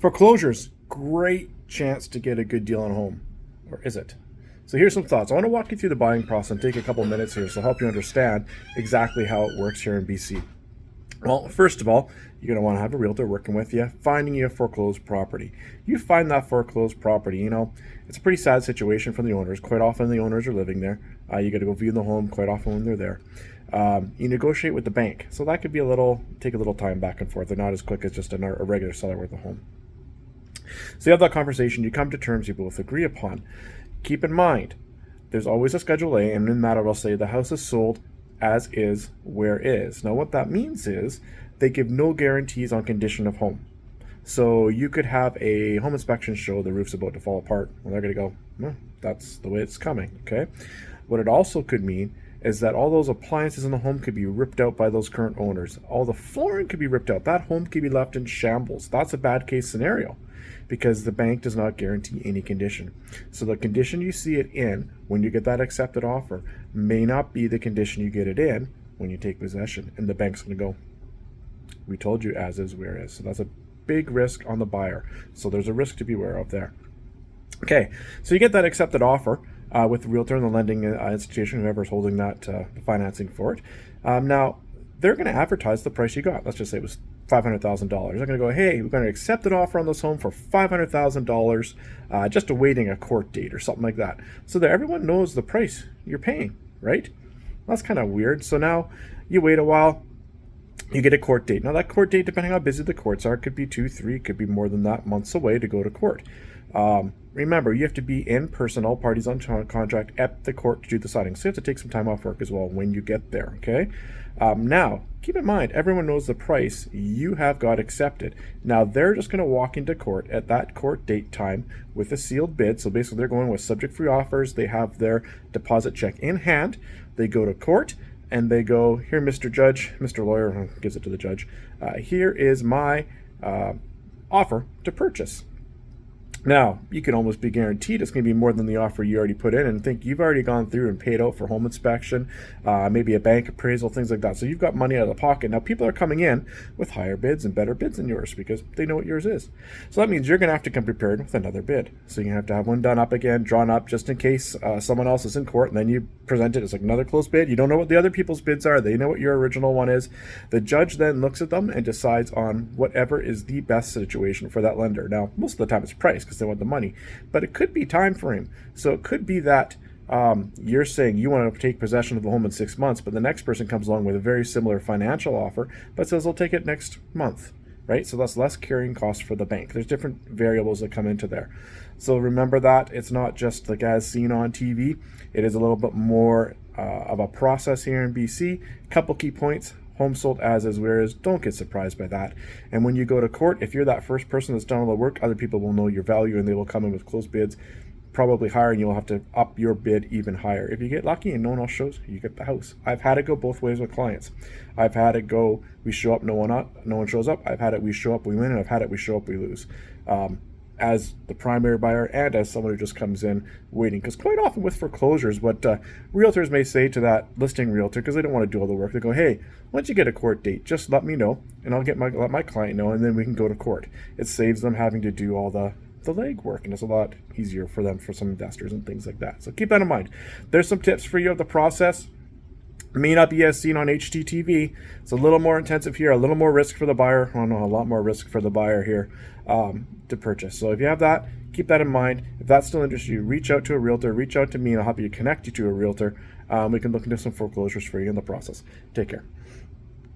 Foreclosures, great chance to get a good deal on a home. Or is it? So here's some thoughts. I want to walk you through the buying process and take a couple minutes here so help you understand exactly how it works here in BC. Well, first of all, you're going to want to have a realtor working with you, finding you a foreclosed property. You find that foreclosed property, it's a pretty sad situation for the owners. Quite often the owners are living there. You got to go view the home quite often when they're there. You negotiate with the bank. So that could be take a little time back and forth. They're not as quick as just a regular seller with a home. So you have that conversation, you come to terms you both agree upon. Keep in mind, there's always a Schedule A, and in that it'll say the house is sold as is, where is. Now what that means is they give no guarantees on condition of home. So you could have a home inspection show the roof's about to fall apart. Well, they're going to go, well, that's the way it's coming, okay? What it also could mean is that all those appliances in the home could be ripped out by those current owners. All the flooring could be ripped out. That home could be left in shambles. That's a bad case scenario because the bank does not guarantee any condition. So the condition you see it in when you get that accepted offer may not be the condition you get it in when you take possession. And the bank's going to go, we told you as is, where is. So that's a big risk on the buyer. So there's a risk to be aware of there. Okay, so you get that accepted offer with the realtor and the lending institution, whoever's holding that the financing for it. Now, they're going to advertise the price you got. Let's just say it was $500,000. They're going to go, hey, we're going to accept an offer on this home for $500,000, just awaiting a court date or something like that. So that everyone knows the price you're paying, right? That's kind of weird. So now you wait a while, you get a court date. Now that court date, depending on how busy the courts are, could be 2, 3, could be more than that, months away to go to court. Remember, you have to be in person, all parties on contract at the court to do the signing. So you have to take some time off work as well when you get there, okay? Now, keep in mind, everyone knows the price you have got accepted. Now, they're just going to walk into court at that court date time with a sealed bid. So basically, they're going with subject-free offers. They have their deposit check in hand. They go to court, and they go, here, Mr. Judge, Mr. Lawyer gives it to the judge. Here is my offer to purchase. Now, you can almost be guaranteed it's going to be more than the offer you already put in, and think you've already gone through and paid out for home inspection, maybe a bank appraisal, things like that. So you've got money out of the pocket. Now, people are coming in with higher bids and better bids than yours because they know what yours is. So that means you're going to have to come prepared with another bid. So you have to have one done up again, drawn up just in case someone else is in court, and then you present it as like another closed bid. You don't know what the other people's bids are. They know what your original one is. The judge then looks at them and decides on whatever is the best situation for that lender. Now, most of the time it's price because they want the money, but it could be time frame. So it could be that you're saying you want to take possession of the home in 6 months, but the next person comes along with a very similar financial offer, but says they'll take it next month, right? So that's less carrying costs for the bank. There's different variables that come into there. So remember that it's not just like as seen on TV. It is a little bit more of a process here in BC. Couple key points. Home sold as is, where is. Don't get surprised by that. And when you go to court, if you're that first person that's done all the work, other people will know your value and they will come in with closed bids, probably higher, and you'll have to up your bid even higher. If you get lucky and no one else shows, you get the house. I've had it go both ways with clients. I've had it go, we show up, no one shows up. I've had it, we show up, we win, and I've had it, we show up, we lose. As the primary buyer and as someone who just comes in waiting. Because quite often with foreclosures, what realtors may say to that listing realtor, because they don't want to do all the work, they go, hey, once you get a court date, just let me know, and I'll let my client know, and then we can go to court. It saves them having to do all the legwork, and it's a lot easier for them, for some investors and things like that. So keep that in mind. There's some tips for you of the process. It may not be as seen on HGTV. It's a little more intensive here, a little more risk for the buyer. Oh no, a lot more risk for the buyer here to purchase. So if you have that, keep that in mind. If that still interests you, reach out to a realtor, reach out to me, and I'll help you connect you to a realtor. We can look into some foreclosures for you in the process. Take care.